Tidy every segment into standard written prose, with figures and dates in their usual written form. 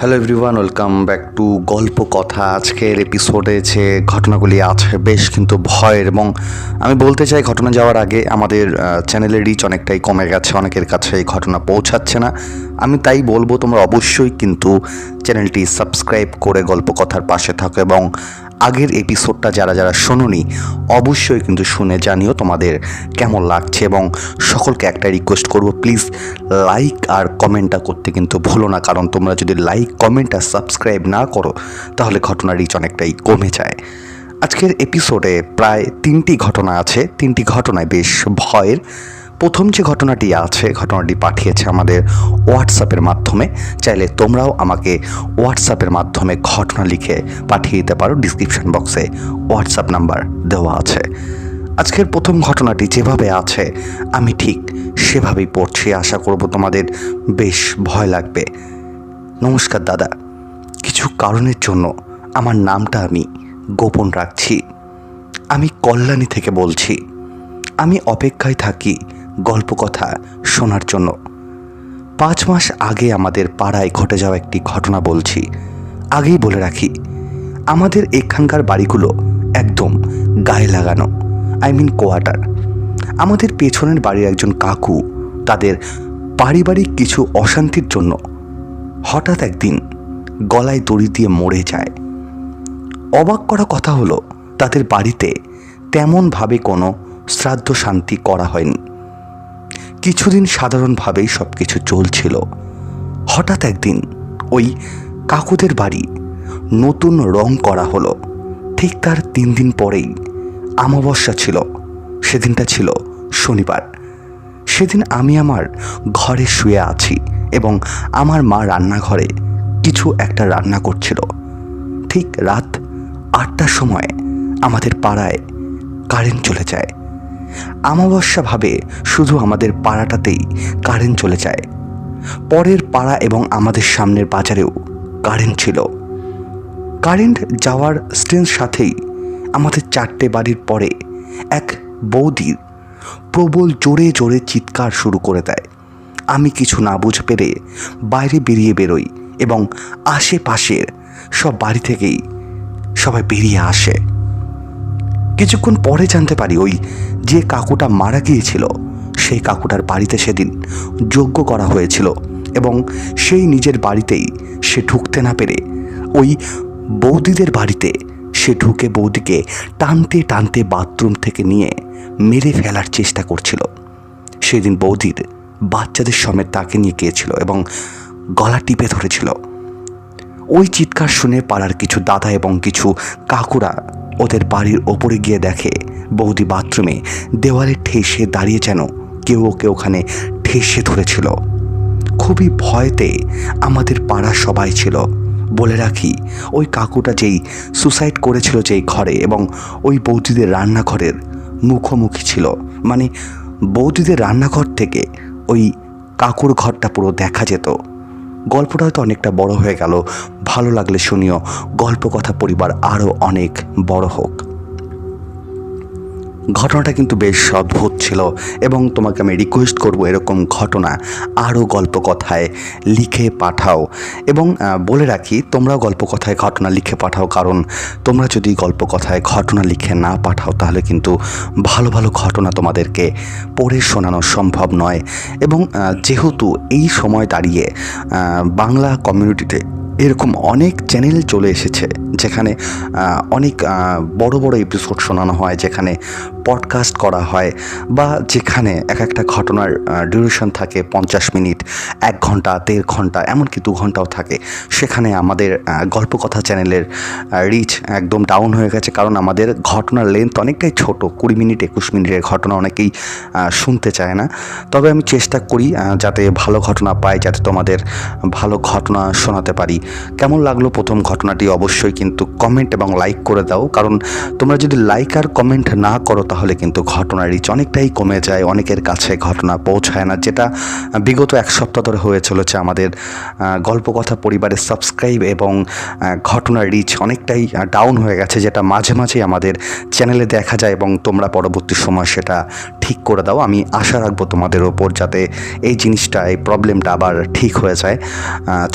Hello everyone, welcome back to গল্প কথা। আজকের এপিসোডে যে ঘটনাগুলি আছে বেশ কিন্তু ভয়ের, এবং আমি বলতে চাই ঘটনা যাওয়ার আগে আমাদের চ্যানেলের রিচ অনেকটাই কমে গেছে, অনেকের কাছে এই ঘটনা পৌঁছাচ্ছে না। আমি তাই বলবো তোমরা অবশ্যই কিন্তু চ্যানেলটি সাবস্ক্রাইব করে গল্প কথার পাশে থাকো, এবং আগের এপিসোডটা যারা যারা শোনোনি অবশ্যই কিন্তু শুনে জানিও তোমাদের কেমন লাগছে। এবং সকলকে একটা রিকোয়েস্ট করবো, প্লিজ লাইক আর কমেন্টটা করতে কিন্তু ভুলো না, কারণ তোমরা যদি লাইক কমেন্ট আর সাবস্ক্রাইব না করো তাহলে ঘটনার রিচ অনেকটাই কমে যায়। আজকের এপিসোডে প্রায় 3টি ঘটনা আছে, 3টি ঘটনায় বেশ ভয়ের। প্রথম যে ঘটনাটি আছে, ঘটনাটি পাঠিয়েছে আমাদের হোয়াটসঅ্যাপের মাধ্যমে। চাইলে তোমরাও আমাকে হোয়াটসঅ্যাপের মাধ্যমে ঘটনা লিখে পাঠিয়ে দিতে পারো, ডিসক্রিপশন বক্সে হোয়াটসঅ্যাপ নাম্বার দেওয়া আছে। আজকের প্রথম ঘটনাটি যেভাবে আছে আমি ঠিক সেভাবেই পড়ছি, আশা করব তোমাদের বেশ ভয় লাগবে। নমস্কার দাদা, কিছু কারণের জন্য আমার নামটা আমি গোপন রাখছি। আমি কল্যাণী থেকে বলছি। আমি অপেক্ষায় থাকি গল্প কথা শোনার জন্য। 5 মাস আগে আমাদের পাড়ায় ঘটে যাওয়া একটি ঘটনা বলছি। আগেই বলে রাখি, আমাদের এখানকার বাড়িগুলো একদম গায়ে লাগানো, কোয়ার্টার। আমাদের পেছনের বাড়ির একজন কাকু তাদের পারিবারিক কিছু অশান্তির জন্য হঠাৎ একদিন গলায় দড়ি দিয়ে মরে যায়। অবাক করা কথা হলো, তাদের বাড়িতে তেমনভাবে কোনো শ্রাদ্ধ শান্তি করা হয়নি। কিছুদিন সাধারণভাবেই সব কিছু চলছিল। হঠাৎ একদিন ওই কাকুদের বাড়ি নতুন রং করা হলো। ঠিক তার 3 দিন পরেই অমাবস্যা ছিল। সেদিনটা ছিল শনিবার। সেদিন আমি আমার ঘরে শুয়ে আছি এবং আমার মা রান্নাঘরে কিছু একটা রান্না করছিল। ঠিক রাত 8টার সময় আমাদের পাড়ায় কারেন্ট চলে যায়। অমাবস্যা ভাবে শুধু আমাদের পাড়াটাতেই কারেন্ট চলে যায়। পরের পাড়া এবং আমাদের সামনের বাজারেও কারেন্ট ছিল। কারেন্ট যাওয়ার স্টেন্স সাথেই আমাদের 4টে বাড়ির পরে এক বৌদির প্রবল জোরে জোরে চিৎকার শুরু করে দেয়। আমি কিছু না বুঝে পেরে বাইরে বেরোই এবং আশেপাশের সব বাড়ি থেকেই সবাই বেরিয়ে আসে। কিছুক্ষণ পরে জানতে পারি ওই যে কাকুটা মারা গিয়েছিল সেই কাকুটার বাড়িতে সেদিন যজ্ঞ করা হয়েছিল, এবং সেই নিজের বাড়িতেই সে ঢুকতে না পেরে ওই বৌদিদের বাড়িতে সে ঢুকে বৌদিকে টানতে টানতে বাথরুম থেকে নিয়ে মেরে ফেলার চেষ্টা করছিল। সেদিন বৌদির বাচ্চাদের সমেত তাকে নিয়ে গিয়েছিল এবং গলা টিপে ধরেছিল। ওই চিৎকার শুনে পাড়ার কিছু দাদা এবং কিছু কাকুরা ওদের বাড়ির ওপরে গিয়ে দেখে বৌদি বাথরুমে দেওয়ালে ঠেসে দাঁড়িয়ে, যেন কেউ ওকে ওখানে ঠেসে ধরেছিল। খুবই ভয়তে আমাদের পাড়া সবাই ছিল। বলে রাখি, ওই কাকুটা যেই সুসাইড করেছিল যেই ঘরে, এবং ওই বৌদিদের রান্নাঘরের মুখোমুখি ছিল, মানে বৌদিদের রান্নাঘর থেকে ওই কাকুর ঘরটা পুরো দেখা যেত। গল্পটা হয়তো অনেকটা বড় হয়ে গেল, ভালো লাগলে শুনিও। গল্প কথা পরিবার আরও অনেক বড় হোক। ঘটনাটা কিন্তু বেশ অদ্ভুত ছিল, এবং তোমাকে আমি রিকোয়েস্ট করব এরকম ঘটনা আরও গল্প কথায় লিখে পাঠাও। এবং বলে রাখি, তোমরাও গল্প কথায় ঘটনা লিখে পাঠাও, কারণ তোমরা যদি গল্প কথায় ঘটনা লিখে না পাঠাও তাহলে কিন্তু ভালো ভালো ঘটনা তোমাদেরকে পড়ে শোনানো সম্ভব নয়। এবং যেহেতু এই সময় দাঁড়িয়ে বাংলা কমিউনিটিতে এরকম অনেক চ্যানেল চলে এসেছে যেখানে অনেক বড় বড় এপিসোড শোনানো হয়, যেখানে পডকাস্ট করা হয়, বা যেখানে এক একটা ঘটনার ডিউরেশন থাকে 50 মিনিট, 1 ঘন্টা, 1.5 ঘন্টা, এমনকি 2 ঘন্টাও থাকে। সেখানে আমাদের গল্প কথা চ্যানেলের রিচ একদম ডাউন হয়ে গেছে, কারণ আমাদের ঘটনার লেন্থ অনেকটাই ছোট, 20 মিনিট 21 মিনিটের ঘটনা অনেকেই শুনতে চায় না। তবে আমি চেষ্টা করি যাতে ভালো ঘটনা পাই, যাতে তোমাদের ভালো ঘটনা শোনাতে পারি। কেমন লাগলো প্রথম ঘটনাটি অবশ্যই কিন্তু কমেন্ট এবং লাইক করে দাও, কারণ তোমরা যদি লাইক আর কমেন্ট না করো তাহলে তাহলে কিন্তু ঘটনার রিচ অনেকটাই কমে যায়, অনেকের কাছে ঘটনা পৌঁছায় না, যেটা বিগত এক সপ্তাহ ধরে হয়ে চলেছে। আমাদের গল্প কথা পরিবারের সাবস্ক্রাইব এবং ঘটনার রিচ অনেকটাই ডাউন হয়ে গেছে, যেটা মাঝে মাঝেই আমাদের চ্যানেলে দেখা যায় এবং তোমরা পরবর্তী সময় সেটা ঠিক করে দাও। আমি আশা রাখবো তোমাদের ওপর যাতে এই জিনিসটা, এই প্রবলেমটা আবার ঠিক হয়ে যায়।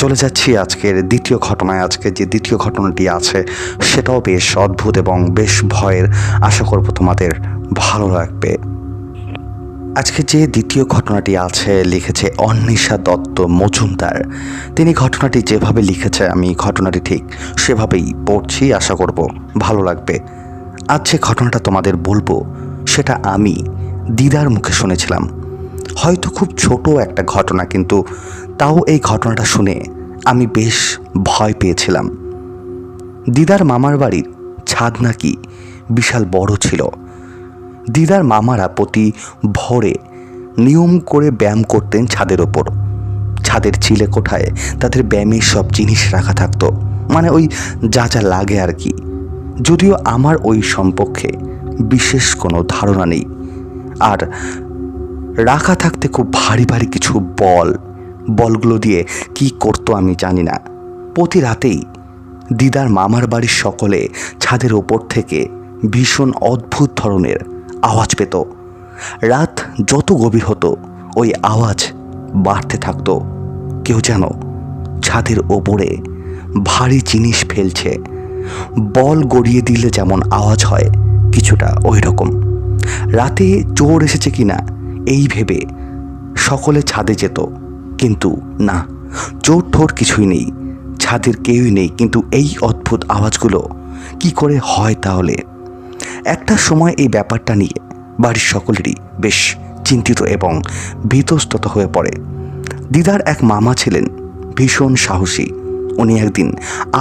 চলে যাচ্ছি আজকের দ্বিতীয় ঘটনায়। আজকে যে দ্বিতীয় ঘটনাটি আছে সেটাও বেশ অদ্ভুত এবং বেশ ভয়ের। আশা করব তোমাদের ভালো লাগবে। আজকে যে দ্বিতীয় ঘটনাটি আছে লিখেছে অন্বেষা দত্ত মজুমদার। তিনি ঘটনাটি যেভাবে লিখেছে আমি ঘটনাটি ঠিক সেভাবেই পড়ছি, আশা করব ভালো লাগবে। আজ যে ঘটনাটা তোমাদের বলবো সেটা আমি দিদার মুখে শুনেছিলাম। হয়তো খুব ছোট একটা ঘটনা, কিন্তু তাও এই ঘটনাটা শুনে আমি বেশ ভয় পেয়েছিলাম। দিদার মামার বাড়ির ছাদ নাকি বিশাল বড় ছিল। দিদার মামারা প্রতি ভোরে নিয়ম করে ব্যায়াম করতেন ছাদের ওপর। ছাদের চিলে কোঠায় তাদের ব্যায়ামের সব জিনিস রাখা থাকতো, মানে ওই যা যা লাগে আর কি। যদিও আমার ওই সম্পর্কে বিশেষ কোনো ধারণা নেই। আর রাখা থাকতে খুব ভারী ভারী কিছু বলগুলো দিয়ে কি করতো আমি জানি না। প্রতি রাতেই দিদার মামার বাড়ির সকলে ছাদের ওপর থেকে ভীষণ অদ্ভুত ধরনের আওয়াজ পেত। রাত যত গভীর হতো ওই আওয়াজ বাড়তে থাকতো। কেউ যেন ছাদের ওপরে ভারী জিনিস ফেলছে। বল গড়িয়ে দিলে যেমন আওয়াজ হয় কিছুটা ওই রকম। রাতে চোর এসেছে কিনা এই ভেবে সকলে ছাদে যেত, কিন্তু না, চোর ঠোর কিছুই নেই, ছাদের কেউই নেই। কিন্তু এই অদ্ভুত আওয়াজগুলো কি করে হয় তাহলে? একটা সময় এই ব্যাপারটা নিয়ে বাড়ির সকলেরই বেশ চিন্তিত এবং ভীতস্তত হয়ে পড়ে। দিদার এক মামা ছিলেন ভীষণ সাহসী। উনি একদিন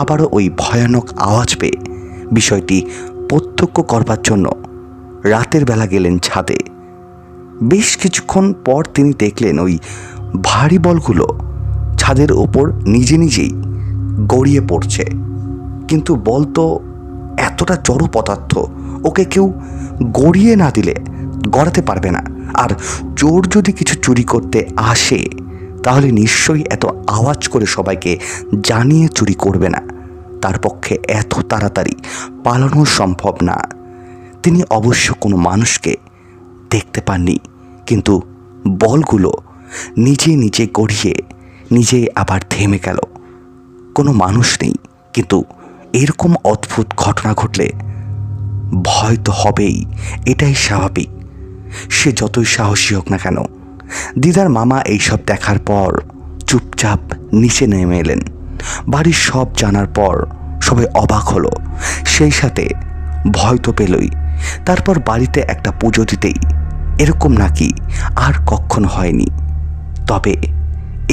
আবারও ওই ভয়ানক আওয়াজ পেয়ে বিষয়টি প্রত্যক্ষ করবার জন্য রাতের বেলা গেলেন ছাদে। বেশ কিছুক্ষণ পর তিনি দেখলেন ওই ভারী বলগুলো ছাদের ওপর নিজে নিজেই গড়িয়ে পড়ছে। কিন্তু বল তো এতটা জড় পদার্থ, ওকে কেউ গড়িয়ে না দিলে গড়াতে পারবে না। আর চোর যদি কিছু চুরি করতে আসে তাহলে নিশ্চয়ই এত আওয়াজ করে সবাইকে জানিয়ে চুরি করবে না। তার পক্ষে এত তাড়াতাড়ি পালানো সম্ভব না। তিনি অবশ্য কোনো মানুষকে দেখতে পাননি, কিন্তু বলগুলো নিজে নিজে গড়িয়ে নিজে আবার থেমে গেল। কোনো মানুষ নেই, কিন্তু এরকম অদ্ভুত ঘটনা ঘটলে ভয় তো হবেই, এটাই স্বাভাবিক। সে যতই সাহসী হোক না কেন। দিদার মামা এইসব দেখার পর চুপচাপ নিচে নেমে এলেন। বাড়ির সব জানার পর সবাই অবাক হলো, সেই সাথে ভয় তো পেলই। তারপর বাড়িতে একটা পুজো দিতেই এরকম নাকি আর কখনো হয়নি। তবে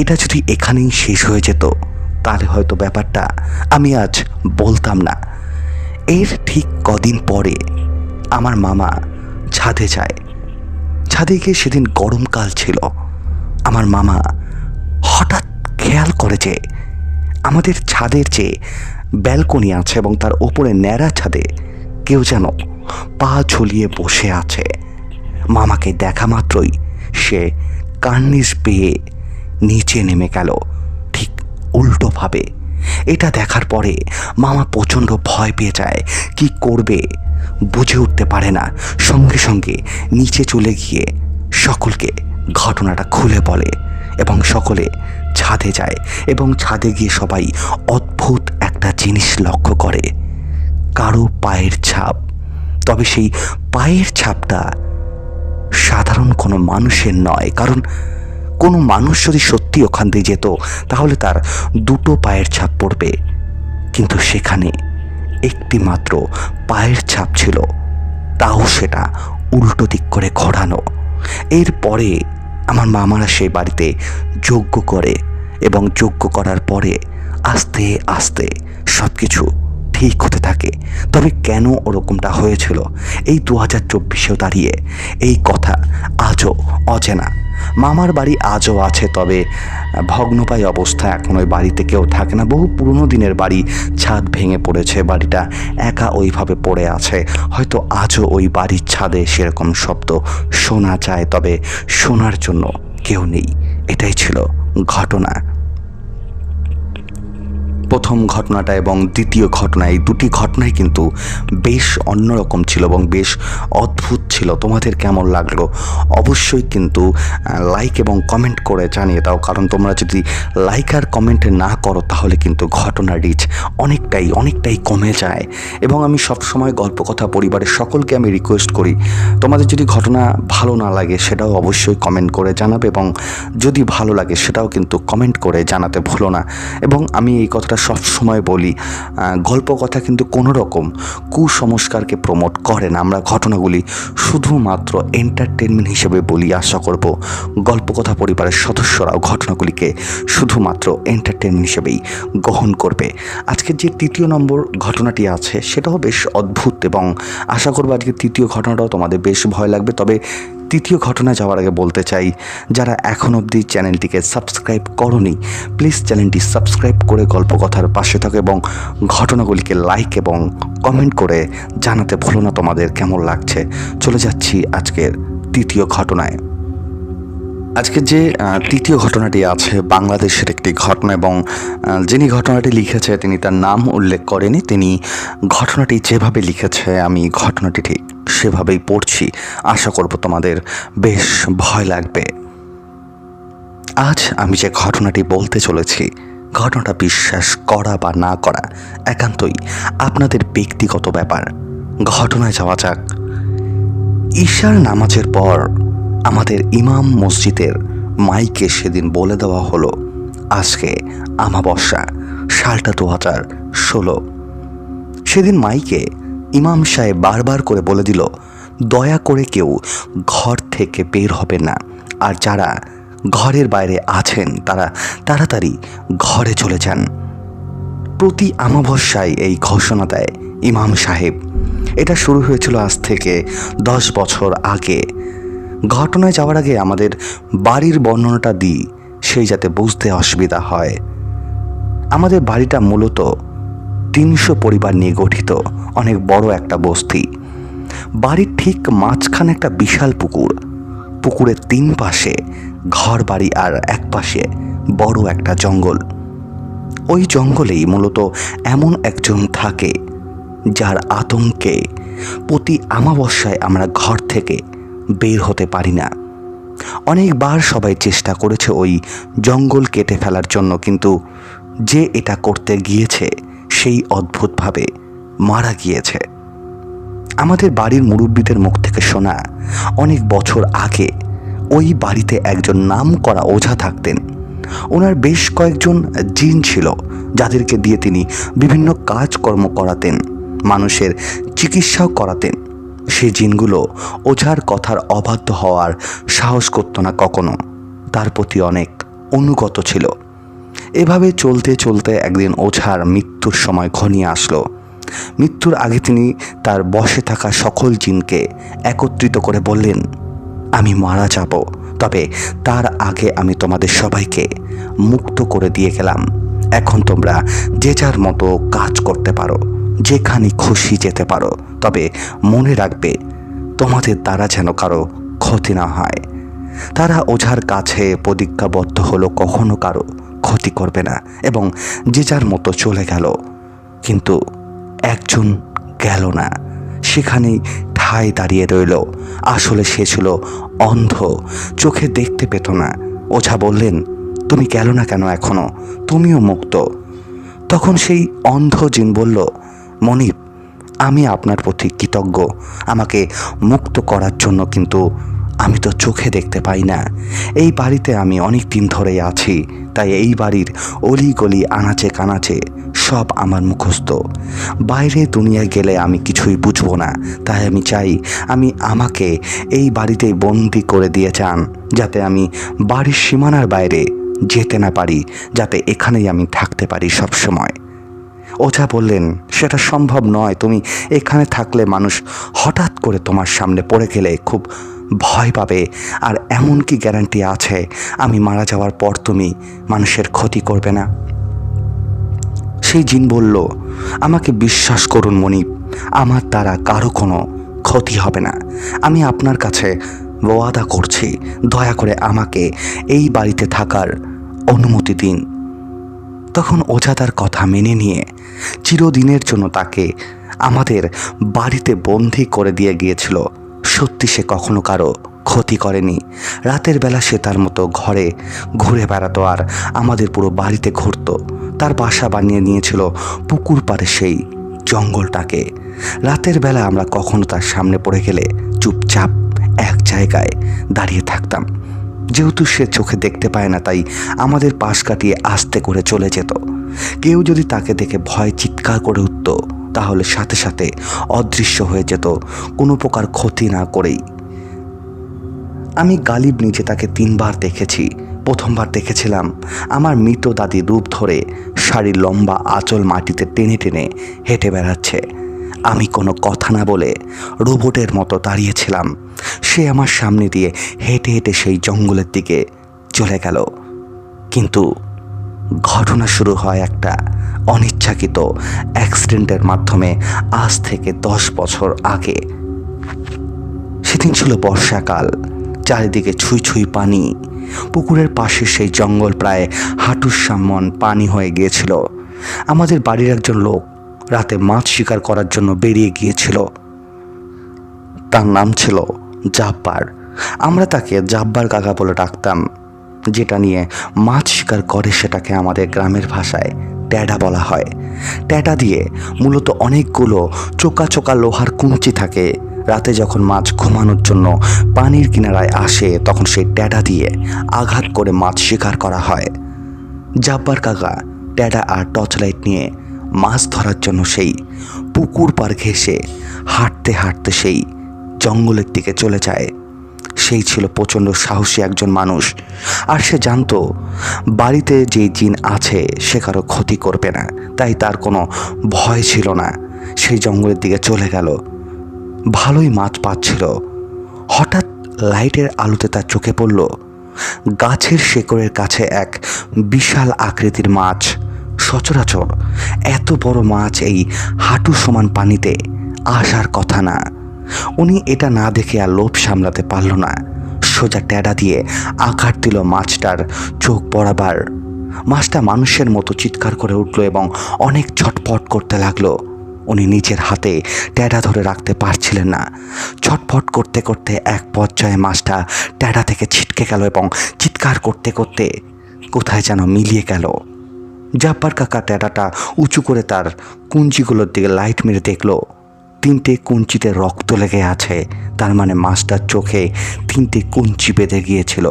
এটা যদি এখানেই শেষ হয়ে যেত তাহলে হয়তো ব্যাপারটা আমি আজ বলতাম না। এর ঠিক কদিন পরে আমার মামা ছাদে যায়। ছাদে গিয়ে সেদিন গরমকাল ছিল। আমার মামা হঠাৎ খেয়াল করে যে আমাদের ছাদের যে ব্যালকনি আছে এবং তার ওপরে ন্যাড়া ছাদে কেউ যেন পা ঝুলিয়ে বসে আছে। মামাকে দেখা মাত্রই সে কার্নিশ পেয়ে নিচে নেমে গেল, ঠিক উল্টোভাবে। এটা দেখার পরে মামা প্রচণ্ড ভয় পেয়ে যায়। কি করবে বুঝে উঠতে পারে না। সঙ্গে সঙ্গে নিচে চলে গিয়ে সকলকে ঘটনাটা খুলে বলে এবং সকলে ছাদে যায়। এবং ছাদে গিয়ে সবাই অদ্ভুত একটা জিনিস লক্ষ্য করে, কারো পায়ের ছাপ। তবে সেই পায়ের ছাপটা সাধারণ কোনো মানুষের নয়, কারণ কোনো মানুষ যদি সত্যি ওখান দিয়ে যেত তাহলে তার দুটো পায়ের ছাপ পড়বে, কিন্তু সেখানে একটি মাত্র পায়ের ছাপ ছিল, তাও সেটা উল্টো দিক করে ঘোরানো। এরপরে আমার মামারা সেই বাড়িতে যজ্ঞ করে এবং যজ্ঞ করার পরে আস্তে আস্তে সব কিছু ঠিক হতে থাকে। তবে কেন ওরকমটা হয়েছিল এই 2024-এও দাঁড়িয়ে এই কথা আজও অচেনা। মামার বাড়ি আজও আছে, তবে ভগ্নপ্রায় অবস্থা, এখন ওই বাড়িতে কেউ থাকে না। বহু পুরনো দিনের বাড়ি, ছাদ ভেঙে পড়েছে, বাড়িটা একা ওইভাবে পড়ে আছে। হয়তো আজও ওই বাড়ির ছাদে সেরকম শব্দ শোনা যায়, তবে শোনার জন্য কেউ নেই। এটাই ছিল ঘটনা। প্রথম ঘটনাটা এবং দ্বিতীয় ঘটনা, এই দুটি ঘটনাই কিন্তু বেশ অন্যরকম ছিল এবং বেশ অদ্ভুত ছিল। তোমাদের কেমন লাগলো অবশ্যই কিন্তু লাইক এবং কমেন্ট করে জানিয়ে দাও, কারণ তোমরা যদি লাইক আর কমেন্ট না করো তাহলে কিন্তু ঘটনার রিচ অনেকটাই কমে যায়। এবং আমি সবসময় গল্প কথা পরিবারের সকলকে আমি রিকোয়েস্ট করি, তোমাদের যদি ঘটনা ভালো না লাগে সেটাও অবশ্যই কমেন্ট করে জানাবে, এবং যদি ভালো লাগে সেটাও কিন্তু কমেন্ট করে জানাতে ভুলো না। এবং আমি এই কথাটা সবসময় বলি, গল্প কথা কিন্তু কোনো রকম কুসংস্কারকে প্রমোট করে না। আমরা ঘটনাগুলি শুধুমাত্র এন্টারটেনমেন্ট হিসেবে বলি। আশা করব গল্প কথা পরিবারের সদস্যরাও ঘটনাগুলিকে শুধুমাত্র এন্টারটেনমেন্ট হিসেবেই গ্রহণ করবে। আজকের যে তৃতীয় নম্বর ঘটনাটি আছে সেটাও বেশ অদ্ভুত, এবং আশা করব আজকের তৃতীয় ঘটনাটাও তোমাদের বেশ ভয় লাগবে। তবে তৃতীয় ঘটনা যাওয়ার আগে বলতে চাই, যারা এখন অবধি চ্যানেলটিকে সাবস্ক্রাইব করোনি, প্লিজ চ্যানেলটি সাবস্ক্রাইব করে গল্প কথার পাশে থাকো এবং ঘটনাগুলিকে লাইক এবং কমেন্ট করে জানাতে ভুলো না তোমাদের কেমন লাগছে। চলে যাচ্ছি আজকের তৃতীয় ঘটনায়। আজকে যে তৃতীয় ঘটনাটি আছে বাংলাদেশের একটি ঘটনা, এবং যিনি ঘটনাটি লিখেছে তিনি তার নাম উল্লেখ করেনি। তিনি ঘটনাটি যেভাবে লিখেছে আমি ঘটনাটি ঠিক সেভাবেই পড়ছি। আশা করব তোমাদের বেশ ভয় লাগবে। আজ আমি যে ঘটনাটি বলতে চলেছি, ঘটনাটা বিশ্বাস করা বা না করা একান্তই আপনাদের ব্যক্তিগত ব্যাপার। ঘটনায় যাওয়া যাক। ঈশার নামাজের পর আমাদের ইমাম মসজিদের মাইকে সেদিন বলে দেওয়া হলো, আজকে আমাবস্যা, সালটা 2016। সেদিন মাইকে ইমাম সাহেব বারবার করে বলে দিল, দয়া করে কেউ ঘর থেকে বের হবে না, আর যারা ঘরের বাইরে আছেন তারা তাড়াতাড়ি ঘরে চলে যান। প্রতি আমাবস্যায় এই ঘোষণা দেয় ইমাম সাহেব। এটা শুরু হয়েছিল আজ থেকে 10 বছর আগে। ঘটনায় যাওয়ার আগে আমাদের বাড়ির বর্ণনাটা দিই, সেই যাতে বুঝতে অসুবিধা হয়। আমাদের বাড়িটা মূলত 300 পরিবার নিয়ে গঠিত, অনেক বড় একটা বস্তি। বাড়ির ঠিক মাঝখানে একটা বিশাল পুকুর, পুকুরের 3 পাশে ঘর বাড়ি আর এক পাশে বড় একটা জঙ্গল। ওই জঙ্গলেই মূলত এমন একজন থাকে যার আতঙ্কে প্রতি আমাবস্যায় আমরা ঘর থেকে বের হতে পারি না। অনেকবার সবাই চেষ্টা করেছে ওই জঙ্গল কেটে ফেলার জন্য, কিন্তু যে এটা করতে গিয়েছে সেই অদ্ভুতভাবে মারা গিয়েছে। আমাদের বাড়ির মুরব্বীদের মুখ থেকে শোনা, অনেক বছর আগে ওই বাড়িতে একজন নামকরা ওঝা থাকতেন। ওনার বেশ কয়েকজন জিন ছিল, যাদেরকে দিয়ে তিনি বিভিন্ন কাজকর্ম করাতেন, মানুষের চিকিৎসাও করাতেন। সেই জিনগুলো ওঝার কথার অবাধ্য হওয়ার সাহস করত না কখনো, তার প্রতি অনেক অনুগত ছিল। এভাবে চলতে চলতে একদিন ওঝার মৃত্যুর সময় ঘনিয়ে আসলো। মৃত্যুর আগে তিনি তার বসে থাকা সকল জিনকে একত্রিত করে বললেন, আমি মারা যাব, তবে তার আগে আমি তোমাদের সবাইকে মুক্ত করে দিয়ে গেলাম। এখন তোমরা যে যার মতো কাজ করতে পারো, যেখানে খুশি যেতে পারো, তবে মনে রাখবে তোমাদের দ্বারা যেন কারো ক্ষতি না হয়। তারা ওঝার কাছে প্রতিজ্ঞাবদ্ধ হলো কখনো কারো ক্ষতি করবে না, এবং যে যার মতো চলে গেল। কিন্তু একজন গেল না, সেখানেই ঠায় দাঁড়িয়ে রইল। আসলে সে ছিল অন্ধ, চোখে দেখতে পেত না। ওঝা বললেন, তুমি গেল না কেন এখনো? তুমিও মুক্ত। তখন সেই অন্ধ জিন বলল, মনিব, আমি আপনার প্রতি কৃতজ্ঞ আমাকে মুক্ত করার জন্য, কিন্তু আমি তো চোখে দেখতে পাই না। এই বাড়িতে আমি অনেক দিন ধরেই আছি, তাই এই বাড়ির অলিগলি আনাচে কানাচে সব আমার মুখস্থ। বাইরে দুনিয়ায় গেলে আমি কিছুই বুঝবো না, তাই আমি চাই আমাকে এই বাড়িতেই বন্দি করে দিয়ে যান, যাতে আমি বাড়ির সীমানার বাইরে যেতে না পারি, যাতে এখানেই আমি থাকতে পারি সব সময়। ওঝা বললেন, সেটা সম্ভব নয়। তুমি এখানে থাকলে মানুষ হঠাৎ করে তোমার সামনে পড়ে গেলে খুব ভয় পাবে। আর এমন কি গ্যারান্টি আছে আমি মারা যাওয়ার পর তুমি মানুষের ক্ষতি করবে না? সেই জিন বলল, আমাকে বিশ্বাস করুন মনিব, আমার দ্বারা কারো কোনো ক্ষতি হবে না। আমি আপনার কাছে ওয়াদা করছি, দয়া করে আমাকে এই বাড়িতে থাকার অনুমতি দিন। তখন ওঝা তার কথা মেনে নিয়ে চিরদিনের জন্য তাকে আমাদের বাড়িতে বন্দি করে দিয়ে গিয়েছিল। সত্যি সে কখনো কারো ক্ষতি করেনি। রাতের বেলা সে তার মতো ঘরে ঘুরে বেড়াতো আর আমাদের পুরো বাড়িতে ঘুরতো। তার বাসা বানিয়ে নিয়েছিল পুকুর পাড়ে সেই জঙ্গলটাকে। রাতের বেলা আমরা কখনো তার সামনে পড়ে গেলে চুপচাপ এক জায়গায় দাঁড়িয়ে থাকতাম। যেহেতু সে চোখে দেখতে পায় না, তাই আমাদের পাশ কাটিয়ে আস্তে করে চলে যেত। কেউ যদি তাকে দেখে ভয় চিৎকার করে উঠত, তাহলে সাথে সাথে অদৃশ্য হয়ে যেত, কোনো প্রকার ক্ষতি না করেই। আমি গালিব নিজে তাকে 3 বার দেখেছি। প্রথমবার দেখেছিলাম আমার মৃত দাদির রূপ ধরে শাড়ির লম্বা আঁচল মাটিতে টেনে টেনে হেঁটে বেড়াচ্ছে। আমি কোনো কথা না বলে রোবটের মতো দাঁড়িয়েছিলাম। সে আমার সামনে দিয়ে হেঁটে হেঁটে সেই জঙ্গলের দিকে চলে গেল। কিন্তু ঘটনা শুরু হয় একটা অনিচ্ছাকৃত অ্যাক্সিডেন্টের মাধ্যমে আজ থেকে 10 বছর আগে। সেদিন ছিল বর্ষাকাল, চারিদিকে ছুঁই ছুঁই পানি। পুকুরের পাশে সেই জঙ্গল প্রায় হাঁটুর সমান পানি হয়ে গিয়েছিল। আমাদের বাড়ির একজন লোক রাতে মাছ শিকার করার জন্য বেরিয়ে গিয়েছিল। তার নাম ছিল জাব্বার। আমরা তাকে জাব্বার কাকা বলে ডাকতাম। যেটা নিয়ে মাছ শিকার করে সেটাকে আমাদের গ্রামের ভাষায় ট্যাডা বলা হয়। ট্যাডা দিয়ে মূলত অনেকগুলো চোকা চোকা লোহার কুঞ্চি থাকে। রাতে যখন মাছ ঘুমানোর জন্য পানির কিনারায় আসে, তখন সেই ট্যাডা দিয়ে আঘাত করে মাছ শিকার করা হয়। জাব্বার কাকা ট্যাডা আর টর্চ লাইট নিয়ে মাছ ধরার জন্য সেই পুকুর পাড় ঘেঁষে হাঁটতে হাঁটতে সেই জঙ্গলের দিকে চলে যায়। সেই ছিল প্রচণ্ড সাহসী একজন মানুষ। আর সে জানতো বাড়িতে যে জিন আছে সে কারো ক্ষতি করবে না, তাই তার কোনো ভয় ছিল না। সেই জঙ্গলের দিকে চলে গেল। ভালোই মাছ পাচ্ছিল। হঠাৎ লাইটের আলোতে তার চোখে পড়ল গাছের শেকড়ের কাছে এক বিশাল আকৃতির মাছ। সচরাচর এত বড় মাছ এই হাঁটু সমান পানিতে আসার কথা না। উনি এটা না দেখে আর লোভ সামলাতে পারল না। সোজা ট্যাডা দিয়ে আঘাত দিল মাছটার চোখ বরাবর। মাছটা মানুষের মতো চিৎকার করে উঠল এবং অনেক ছটফট করতে লাগলো। উনি নিজের হাতে ট্যাডা ধরে রাখতে পারছিলেন না। ছটফট করতে করতে এক পর্যায়ে মাছটা ট্যাডা থেকে ছিটকে গেল এবং চিৎকার করতে করতে কোথায় যেন মিলিয়ে গেল। জাব্বার কাকা ট্যাডাটা উঁচু করে তার কুঞ্চিগুলোর দিকে লাইট মেরে দেখল 3টে কুঞ্চিতে রক্ত লেগে আছে। তার মানে মাছটার চোখে 3টে কুঞ্চি বেঁধে গিয়েছিল।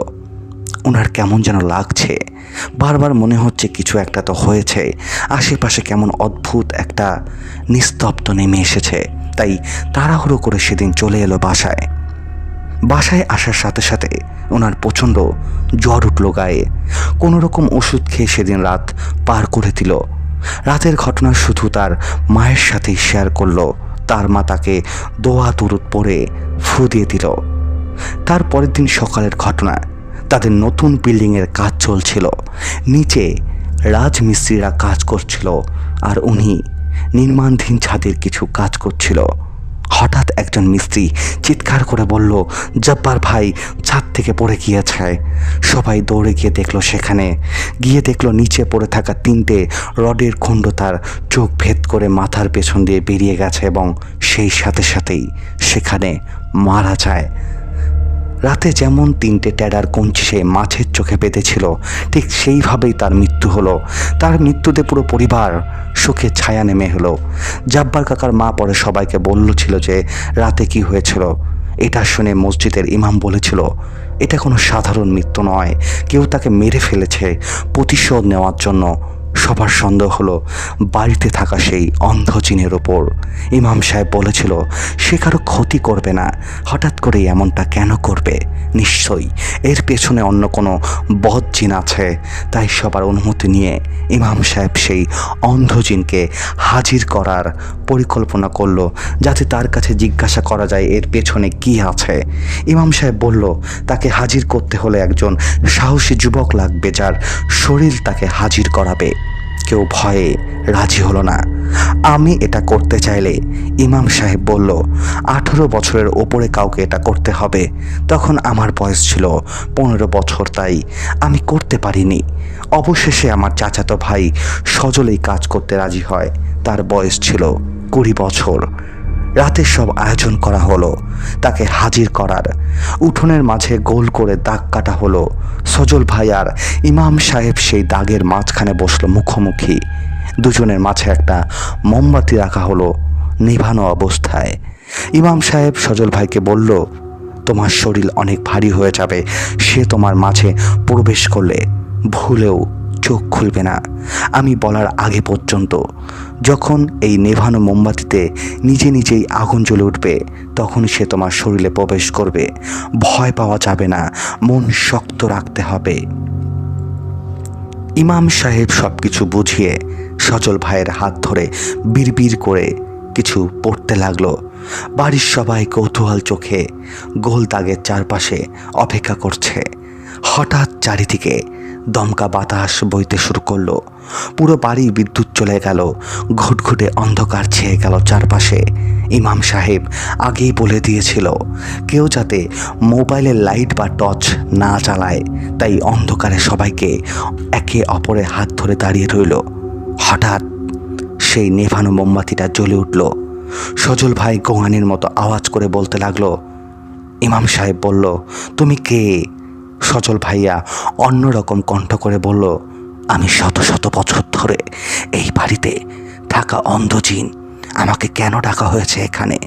ওনার কেমন যেন লাগছে, বারবার মনে হচ্ছে কিছু একটা তো হয়েছে। আশেপাশে কেমন অদ্ভুত একটা নিস্তব্ধ নেমে এসেছে। তাই তাড়াহুড়ো করে সেদিন চলে এলো বাসায়। বাসায় আসার সাথে সাথে ওনার প্রচণ্ড জ্বর উঠল গায়ে। কোনো রকম ওষুধ খেয়ে সেদিন রাত পার করে দিল। রাতের ঘটনা শুধু তার মায়ের সাথেই শেয়ার করলো। তার মা তাকে দোয়া দুরুদ পড়ে ফু দিয়ে দিল। তার পরের দিন সকালের ঘটনা, তাদের নতুন বিল্ডিংয়ের কাজ চলছিল। নিচে রাজমিস্ত্রিরা কাজ করছিল আর উনি নির্মাণধীন ছাদের কিছু কাজ করছিল। হঠাৎ একজন মিস্ত্রি চিৎকার করে বলল, জব্বার ভাই ছাদ থেকে পড়ে গিয়েছে। সবাই দৌড়ে গিয়ে দেখলো, সেখানে গিয়ে দেখলো নিচে পড়ে থাকা 3টে রডের খণ্ড তার চোখ ভেদ করে মাথার পেছন দিয়ে বেরিয়ে গেছে এবং সেই সাথে সাথেই সেখানে মারা যায়। রাতে যেমন 3টে ট্যাডার কঞ্চি সে মাছের চোখে বেঁধেছিল, ঠিক সেইভাবেই তার মৃত্যু হলো। তার মৃত্যুতে পুরো পরিবার শোকের ছায়া নেমে হলো। জাব্বার কাকার মা পরে সবাইকে বলছিল যে রাতে কি হয়েছিল। এটা শুনে মসজিদের ইমাম বলেছিল, এটা কোনো সাধারণ মৃত্যু নয়, কেউ তাকে মেরে ফেলেছে প্রতিশোধ নেওয়ার জন্য। সবার সন্দেহ হলো বাড়িতে থাকা সেই অন্ধ জিনের ওপর। ইমাম সাহেব বলেছিল সে কারো ক্ষতি করবে না, হঠাৎ করে এমনটা কেন করবে? নিশ্চয়ই এর পেছনে অন্য কোনো বদ জিন আছে। তাই সবার অনুমতি নিয়ে ইমাম সাহেব সেই অন্ধ জিনকে হাজির করার পরিকল্পনা করলো, যাতে তার কাছে জিজ্ঞাসা করা যায় এর পেছনে কি আছে। ইমাম সাহেব বলল তাকে হাজির করতে হলে একজন সাহসী যুবক লাগবে যার শরীর তাকে হাজির করাবে। কেউ ভয়ে রাজি হলো না। আমি এটা করতে চাইলে ইমাম সাহেব বলল 18 বছরের ওপরে কাউকে এটা করতে হবে। তখন আমার বয়স ছিল 15 বছর, তাই আমি করতে পারিনি। অবশেষে আমার চাচাতো ভাই সজল এই কাজ করতে রাজি হয়। তার বয়স ছিল 20 বছর। রাতে সব আয়োজন করা হলো তাকে হাজির করার। উঠোনের মাঝে গোল করে দাগ কাটা হলো। সজল ভাই আর ইমাম সাহেব সেই দাগের মাঝখানে বসলো মুখোমুখি। দুজনের মাঝে একটা মোমবাতি রাখা হলো নিভানো অবস্থায়। ইমাম সাহেব সজল ভাইকে বলল, তোমার শরীর অনেক ভারী হয়ে যাবে, সে তোমার মাঝে প্রবেশ করলে ভুলেও চোখ খুলবে না আমি বলার আগে পর্যন্ত। যখন এই নেভানো মোমবাতিতে নিজে নিজেই আগুন জ্বলে উঠবে তখন সে তোমার শরীরে প্রবেশ করবে। ভয় পাওয়া যাবে না, মন শক্ত রাখতে হবে। ইমাম সাহেব সব কিছু বুঝিয়ে সজল ভাইয়ের হাত ধরে বিড়বিড় করে কিছু পড়তে লাগলো। বাড়ির সবাই কৌতূহল চোখে গোল দাগের চারপাশে অপেক্ষা করছে। হঠাৎ চারিদিকে দমকা বাতাস বইতে শুরু করলো। পুরো বাড়ি বিদ্যুৎ চলে গেল। ঘুটঘুটে অন্ধকার ছেয়ে গেল চারপাশে। ইমাম সাহেব আগেই বলে দিয়েছিল কেউ যাতে মোবাইলের লাইট বা টর্চ না চালায়, তাই অন্ধকারে সবাইকে একে অপরের হাত ধরে দাঁড়িয়ে রইল। হঠাৎ সেই নেভানো মোমবাতিটা জ্বলে উঠল। সজল ভাই গোঙানির মতো আওয়াজ করে বলতে লাগলো। ইমাম সাহেব বলল, তুমি কে? সজল ভাইয়া অন্যরকম কণ্ঠ করে বলল, আমি শত শত বছর ধরে এই বাড়িতে থাকা অন্ধ জিন। আমাকে কেন ডাকা হয়েছে এখানে?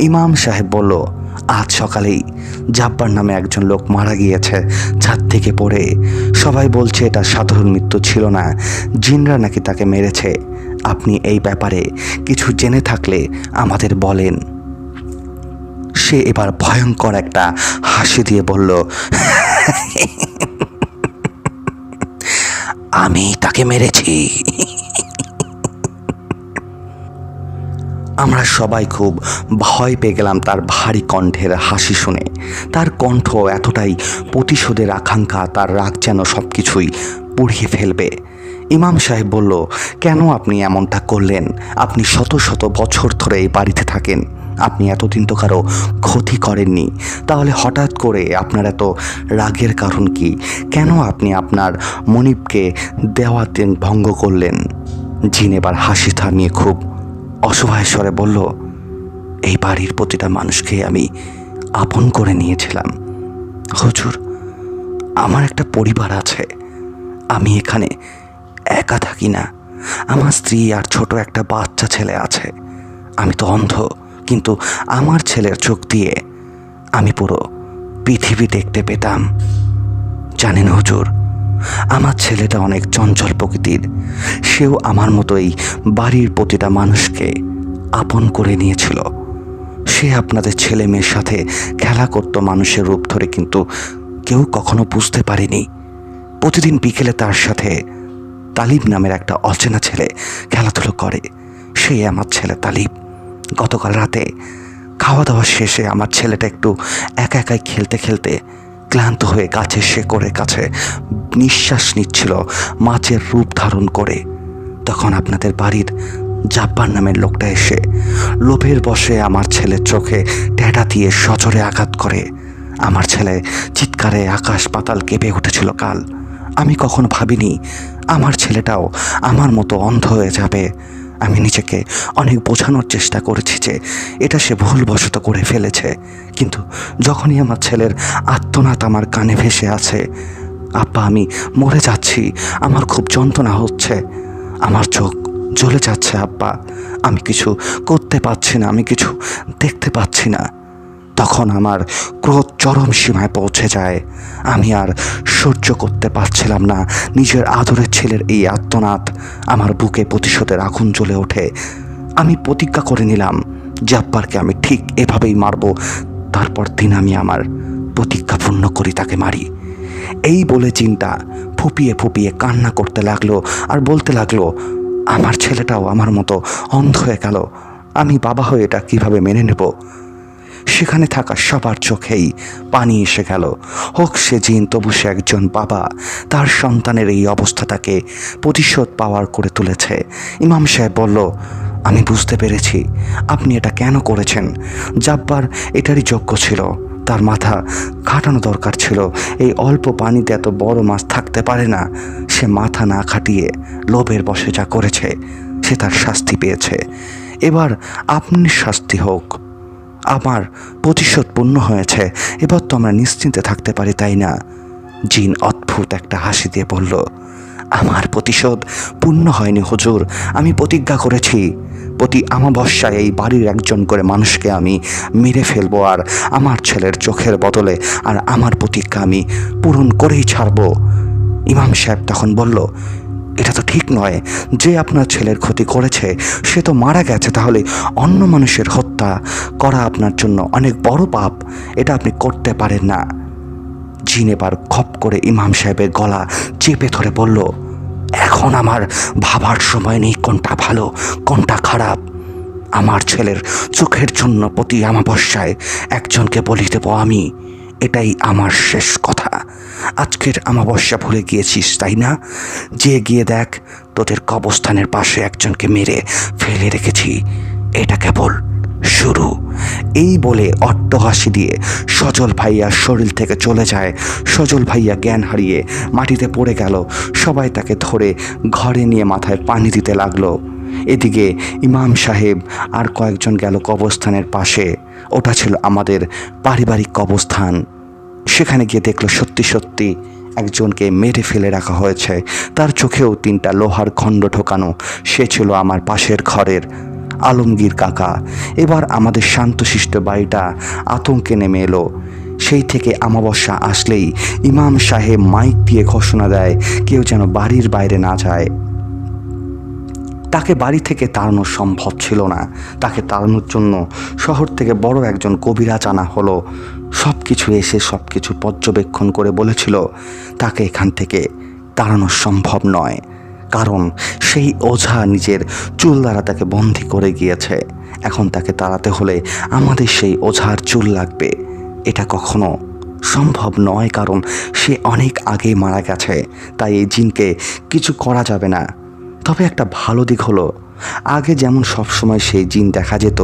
ইমাম সাহেব বলল, আজ সকালেই জাব্বার নামে একজন লোক মারা গিয়েছে ছাদ থেকে পড়ে। সবাই বলছে এটা সাধারণ মৃত্যু ছিল না, জিনরা নাকি তাকে মেরেছে। আপনি এই ব্যাপারে কিছু জেনে থাকলে আমাদের বলেন। সে এবার ভয়ঙ্কর একটা হাসি দিয়ে বলল, আমি তাকে মেরেছি। আমরা সবাই খুব ভয় পেয়ে গেলাম তার ভারী কণ্ঠের হাসি শুনে। তার কণ্ঠ এতটাই প্রতিশোধের আকাঙ্ক্ষা, তার রাগ যেন সব কিছুই পুড়িয়ে ফেলবে। ইমাম সাহেব বলল, কেন আপনি এমনটা করলেন? আপনি শত শত বছর ধরে এই বাড়িতে থাকেন, আপনি এতদিন তো কারো ক্ষতি করেননি, তাহলে হঠাৎ করে আপনার এত রাগের কারণ কি? কেন আপনি আপনার মনিবকে দেওয়া দিন ভঙ্গ করলেন? জিন এবার হাসি থামিয়ে খুব অসহায় স্বরে বলল, এই বাড়ির প্রতিটা মানুষকে আমি আপন করে নিয়েছিলাম হুজুর। আমার একটা পরিবার আছে, আমি এখানে একা থাকি না। আমার স্ত্রী আর ছোট একটা বাচ্চা ছেলে আছে। আমি তো অন্ধ, কিন্তু আমার ছেলের চোখ দিয়ে আমি পুরো পৃথিবী দেখতে পেতাম। জানেন হুজুর, আমার ছেলেটা অনেক চঞ্চল প্রকৃতির। সেও আমার মতোই বাড়ির প্রতিটা মানুষকে আপন করে নিয়েছিল। সে আপনাদের ছেলে মেয়ের সাথে খেলা করত মানুষের রূপ ধরে, কিন্তু কেউ কখনো বুঝতে পারেনি। প্রতিদিন বিকেলে তার সাথে তালিব নামের একটা অচেনা ছেলে খেলাধুলো করে। সেই আমার ছেলে তালিব। গতকাল রাতে খাওয়া দাওয়া শেষে আমার ছেলেটা একটু একা একাই খেলতে খেলতে ক্লান্ত হয়ে গাছের শেকড়ের কাছে নিঃশ্বাস নিচ্ছিল মাছের রূপ ধারণ করে। তখন আপনাদের বাড়ির জাব্বার নামের লোকটা এসে লোভের বশে আমার ছেলের চোখে ট্যাটা দিয়ে সজোরে আঘাত করে। আমার ছেলে চিৎকারে আকাশ পাতাল কেঁপে উঠেছিল কাল। আমি কখনো ভাবিনি আমার ছেলেটাও আমার মতো অন্ধ হয়ে যাবে। আমি নিজেকে অনেক বোঝানোর চেষ্টা করেছি যে এটা সে ভুলবশত করে ফেলেছে, কিন্তু যখনই আমার ছেলের আর্তনাদ আমার কানে ভেসে আছে, আব্বা আমি মরে যাচ্ছি, আমার খুব যন্ত্রণা হচ্ছে, আমার চোখ জ্বলে যাচ্ছে আব্বা, আমি কিছু করতে পারছি না, আমি কিছু দেখতে পাচ্ছি না, তখন আমার ক্রোধ চরম সীমায় পৌঁছে যায়। আমি আর সহ্য করতে পারছিলাম না নিজের আদরের ছেলের এই আর্তনাদ। আমার বুকে প্রতিশোধের আগুন জ্বলে ওঠে। আমি প্রতিজ্ঞা করে নিলাম জব্বারকে আমি ঠিক এভাবেই মারব। তারপর দিন আমি আমার প্রতিজ্ঞা পূর্ণ করি, তাকে মারি। এই বলে চিন্তা ফুপিয়ে ফুপিয়ে কান্না করতে লাগলো আর বলতে লাগলো, আমার ছেলেটাও আমার মতো অন্ধ হয়ে গেল, আমি বাবা হয়ে এটা কিভাবে মেনে নেব। সেখানে থাকা সবার চোখেই পানি এসে গেল। হোক সে জিন, তবু সে একজন বাবা। তার সন্তানের এই অবস্থাটাকে প্রতিশোধ পাওয়ার করে তুলেছে। ইমাম সাহেব বলল, আমি বুঝতে পেরেছি আপনি এটা কেন করেছেন। জব্বার এটারই যোগ্য ছিল, তার মাথা খাটানো দরকার ছিল। এই অল্প পানিতে এত বড় মাছ থাকতে পারে না। সে মাথা না খাটিয়ে লোভের বশে যা করেছে, সে তার শাস্তি পেয়েছে। এবার আপনি শাস্তি হোক। আমার প্রতিশোধ পূর্ণ হয়েছে, এবার তো আমরা নিশ্চিন্তে থাকতে পারি, তাই না? জিন অদ্ভুত একটা হাসি দিয়ে বলল, আমার প্রতিশোধ পূর্ণ হয়নি হুজুর। আমি প্রতিজ্ঞা করেছি প্রতি অমাবস্যায় এই বাড়ির একজন করে মানুষকে আমি মেরে ফেলবো, আর আমার ছেলের চোখের বদলে আর আমার প্রতিজ্ঞা আমি পূরণ করেই ছাড়ব। ইমাম সাহেব তখন বলল, এটা তো ঠিক নয়। যে আপনার ছেলের ক্ষতি করেছে সে তো মারা গেছে, তাহলে অন্য মানুষের হত্যা করা আপনার জন্য অনেক বড় পাপ। এটা আপনি করতে পারেন না। জিন এবার খপ করে ইমাম সাহেবের গলা চেপে ধরে বলল, এখন আমার ভাবার সময় নেই কোনটা ভালো কোনটা খারাপ। আমার ছেলের চোখের জন্য প্রতি অমাবস্যায় একজনকে বলি দেব আমি। এটাই আমার শেষ কথা। আজকের অমাবস্যা ভুলে গিয়েছিস তাই না? যে গিয়ে দেখ, তোদের কবরস্থানের পাশে একজনকে মেরে ফেলে রেখেছি। এটা কেবল শুরু। এই বলে অট্টহাসি দিয়ে সজল ভাইয়ার শরীর থেকে চলে যায়। সজল ভাইয়া জ্ঞান হারিয়ে মাটিতে পড়ে গেল। সবাই তাকে ধরে ঘরে নিয়ে মাথায় পানি দিতে লাগলো। এদিকে ইমাম সাহেব আর কয়েকজন গেল কবরস্থানের পাশে। ওটা ছিল আমাদের পারিবারিক কবরস্থান। সেখানে গিয়ে দেখলো সত্যি সত্যি একজনকে মেরে ফেলে রাখা হয়েছে। তার চোখেও 3টা লোহার খণ্ড ঢোকানো। সে ছিল আমার পাশের ঘরের আলমগীর কাকা। এবার আমাদের শান্তশিষ্ট বাড়িটা আতঙ্কে নেমে এলো। সেই থেকে অমাবস্যা আসলেই ইমাম সাহেব মাইক দিয়ে ঘোষণা দেয়, কেউ যেন বাড়ির বাইরে না যায়। তাকে বাড়ি থেকে তাড়ানো সম্ভব ছিল না। তাকে তাড়ানোর জন্য শহর থেকে বড় একজন কবিরাজ আনা হলো। সব কিছু এসে সব কিছু পর্যবেক্ষণ করে বলেছিল তাকে এখান থেকে তাড়ানো সম্ভব নয়, কারণ সেই ওঝা নিজের চুল দ্বারা তাকে বন্দি করে গিয়েছে। এখন তাকে তাড়াতে হলে আমাদের সেই ওঝার চুল লাগবে। এটা কখনো সম্ভব নয়, কারণ সে অনেক আগেই মারা গেছে। তাই এই জিনকে কিছু করা যাবে না। তবে একটা ভালো দিক হলো, আগে যেমন সবসময় সেই জিন দেখা যেত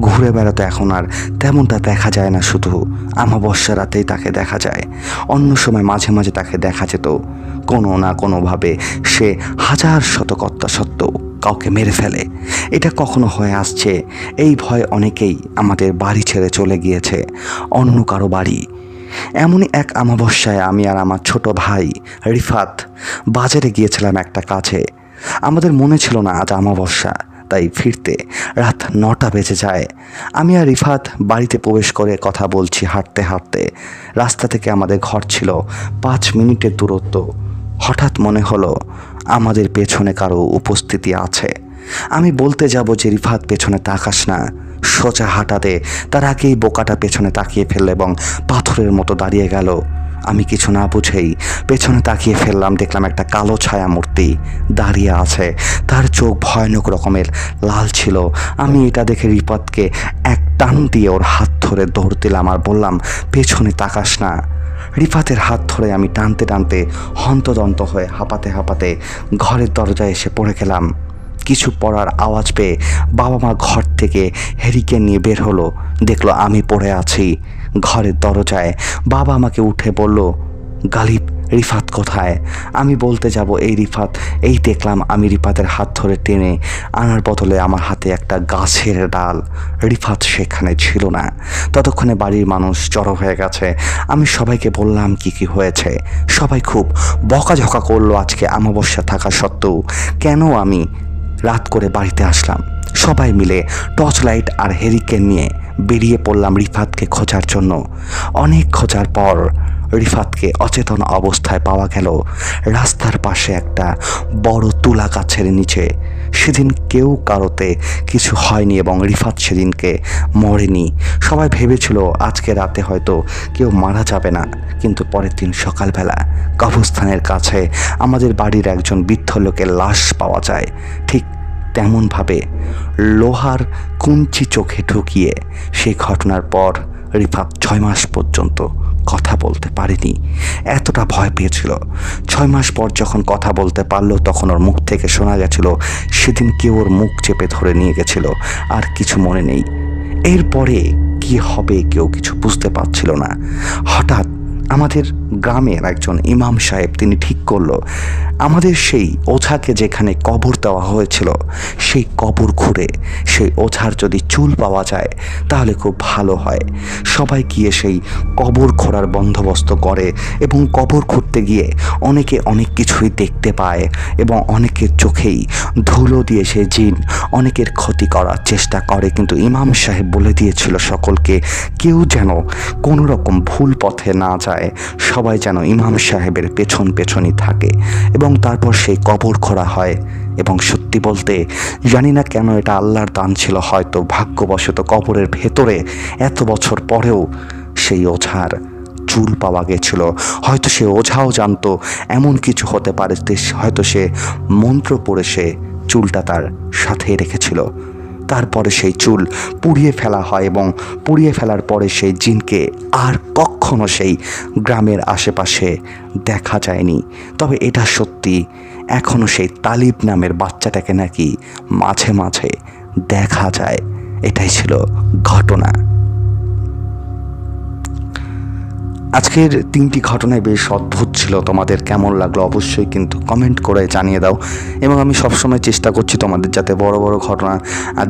ঘুরে বেড়াতো, এখন আর তেমনটা দেখা যায় না। শুধু অমাবস্যা রাতেই তাকে দেখা যায়। অন্য সময় মাঝে মাঝে তাকে দেখা যেত কোনো না কোনোভাবে সে হাজার শতকর্তা সত্ত্বেও কাউকে মেরে ফেলে। এটা কখনো হয়ে আসছে, এই ভয় অনেকেই আমাদের বাড়ি ছেড়ে চলে গিয়েছে অন্য কারো বাড়ি। এমনই এক অমাবস্যায় আমি আর আমার ছোট ভাই রিফাত বাজারে গিয়েছিলাম একটা কাজে। আমাদের মনে ছিল না আজ অমাবস্যা, তাই ফিরতে রাত 9টা বেজে যায়। আমি আর রিফাত বাড়িতে প্রবেশ করে কথা বলছি হাঁটতে হাঁটতে। রাস্তা থেকে আমাদের ঘর ছিল 5 মিনিটের দূরত্ব। হঠাৎ মনে হলো আমাদের পেছনে কারো উপস্থিতি আছে। আমি বলতে যাব যে রিফাত পেছনে তাকাস না, সোজা হাঁটাতে তার আগেই বোকাটা পেছনে তাকিয়ে ফেলল এবং পাথরের মতো দাঁড়িয়ে গেল। আমি কিছু না বুঝেই পেছনে তাকিয়ে ফেললাম। দেখলাম একটা কালো ছায়া মূর্তি দাঁড়িয়ে আছে। তার চোখ ভয়ানক রকমের লাল ছিল। আমি এটা দেখে রিফাতকে এক টান দিয়ে ওর হাত ধরে দৌড় দিলাম আর বললাম, পেছনে তাকাস না। রিফাতের হাত ধরে আমি টানতে টানতে হন্তদন্ত হয়ে হাঁপাতে হাঁপাতে ঘরের দরজায় এসে পড়ে গেলাম। কিছু পড়ার আওয়াজ পেয়ে বাবা মা ঘর থেকে হ্যারিকেন নিয়ে বের হলো। দেখলো আমি পড়ে আছি ঘরের দরজায়। বাবা আমাকে উঠে বলল, গালিব, রিফাত কোথায়? আমি বলতে যাব এই রিফাত, এই দেখলাম আমি রিফাতের হাত ধরে টেনে আনার বদলে আমার হাতে একটা গাছের ডাল। রিফাত সেখানে ছিল না। ততক্ষণে বাড়ির মানুষ জড়ো হয়ে গেছে। আমি সবাইকে বললাম কি কি হয়েছে। সবাই খুব বকাঝকা করলো আজকে অমাবস্যা থাকা সত্ত্বেও কেন আমি রাত করে বাড়িতে আসলাম। সবাই মিলে টর্চ লাইট আর হ্যারিকেন নিয়ে বেরিয়ে পড়লাম রিফাতকে খোঁজার জন্য। অনেক খোঁজার পর রিফাতকে অচেতন অবস্থায় পাওয়া গেল রাস্তার পাশে একটা বড় তুলা গাছের নিচে। সেদিন কেউ কারোতে কিছু হয়নি এবং রিফাত সেদিনকে মরেনি। সবাই ভেবেছিল আজকে রাতে হয়তো কেউ মারা যাবে না, কিন্তু পরের দিন সকালবেলা কবরস্থানের কাছে আমাদের বাড়ির একজন বৃদ্ধ লোকের লাশ পাওয়া যায়। ঠিক তেমনভাবে লোহার কুঞ্চি চোখে ঢুকিয়ে সেই ঘটনার পর রিফাত 6 মাস পর্যন্ত কথা বলতে পারেনি। এতটা ভয় পেয়েছিল। 6 মাস পর যখন কথা বলতে পারলো তখন ওর মুখ থেকে শোনা গেছিল সেদিন কেউ ওর মুখ চেপে ধরে নিয়ে গেছিল, আর কিছু মনে নেই। এরপরে কি হবে কেউ কিছু বুঝতে পারছিল না। হঠাৎ আমাদের গ্রামের একজন ইমাম সাহেব তিনি ঠিক করলো আমাদের সেই ওঝাকে যেখানে কবর দেওয়া হয়েছিল সেই কবর ঘুরে সেই ওঝার যদি চুল পাওয়া যায় তাহলে খুব ভালো হয়। সবাই গিয়ে সেই কবর খোঁড়ার বন্দোবস্ত করে এবং কবর খুঁড়তে গিয়ে অনেকে অনেক কিছুই দেখতে পায় এবং অনেকের চোখেই ধুলো দিয়ে সে জিন অনেকের ক্ষতি করার চেষ্টা করে। কিন্তু ইমাম সাহেব বলে দিয়েছিল সকলকে কেউ যেন কোনো রকম ভুল পথে না যায়, সবাই যেন ইমাম সাহেবের পেছন পেছনই থাকে। এবং তারপর সেই কবর খোঁড়া হয় এবং সত্যি বলতে জানি না কেন এটা আল্লাহর দান ছিল, হয়তো ভাগ্যবশত কবরের ভেতরে এত বছর পরেও সেই ওঝার চুল পাওয়া গেছিল। হয়তো সে ওঝাও জানতো এমন কিছু হতে পারে, হয়তো সে মন্ত্র পড়ে সে চুলটা তার সাথে রেখেছিল। তারপরে সেই চুল পুড়িয়ে ফেলা হয় এবং পুড়িয়ে ফেলার পরে সেই জিনকে আর কখনো সেই গ্রামের আশেপাশে দেখা যায়নি। তবে এটা সত্যি এখনও সেই তালিব নামের বাচ্চাটাকে নাকি মাঝে মাঝে দেখা যায়। এটাই ছিল ঘটনা। আজকের 3টি ঘটনায় বেশ অদ্ভুত ছিল। তোমাদের কেমন লাগলো অবশ্যই কিন্তু কমেন্ট করে জানিয়ে দাও। এবং আমি সবসময় চেষ্টা করছি তোমাদের যাতে বড় বড় ঘটনা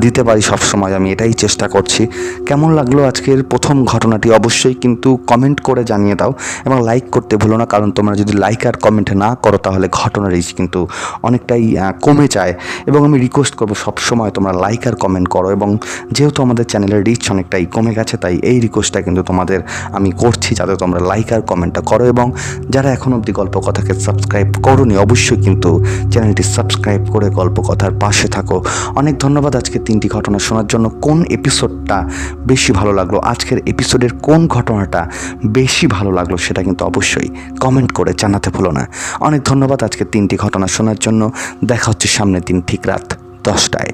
দিতে পারি, সবসময় আমি এটাই চেষ্টা করছি। কেমন লাগলো আজকের প্রথম ঘটনাটি অবশ্যই কিন্তু কমেন্ট করে জানিয়ে দাও এবং লাইক করতে ভুলো না, কারণ তোমরা যদি লাইক আর কমেন্ট না করো তাহলে ঘটনার রিচ কিন্তু অনেকটাই কমে যায়। এবং আমি রিকোয়েস্ট করবো সবসময় তোমরা লাইক আর কমেন্ট করো। এবং যেহেতু আমাদের চ্যানেলের রিচ অনেকটাই কমে গেছে তাই এই রিকোয়েস্টটা কিন্তু তোমাদের আমি করছি যাতে তোমরা লাইক আর কমেন্টটা করো। এবং যারা এখন অবধি গল্প কথাকে সাবস্ক্রাইব করোনি অবশ্যই কিন্তু চ্যানেলটি সাবস্ক্রাইব করে গল্প কথার পাশে থাকো। অনেক ধন্যবাদ আজকে 3টি ঘটনা শোনার জন্য। কোন এপিসোডটা বেশি ভালো লাগলো, আজকের এপিসোডের কোন ঘটনাটা বেশি ভালো লাগলো সেটা কিন্তু অবশ্যই কমেন্ট করে জানাতে ভুলো না। অনেক ধন্যবাদ আজকে 3টি ঘটনা শোনার জন্য। দেখা হচ্ছে সামনের দিন ঠিক রাত 10টায়।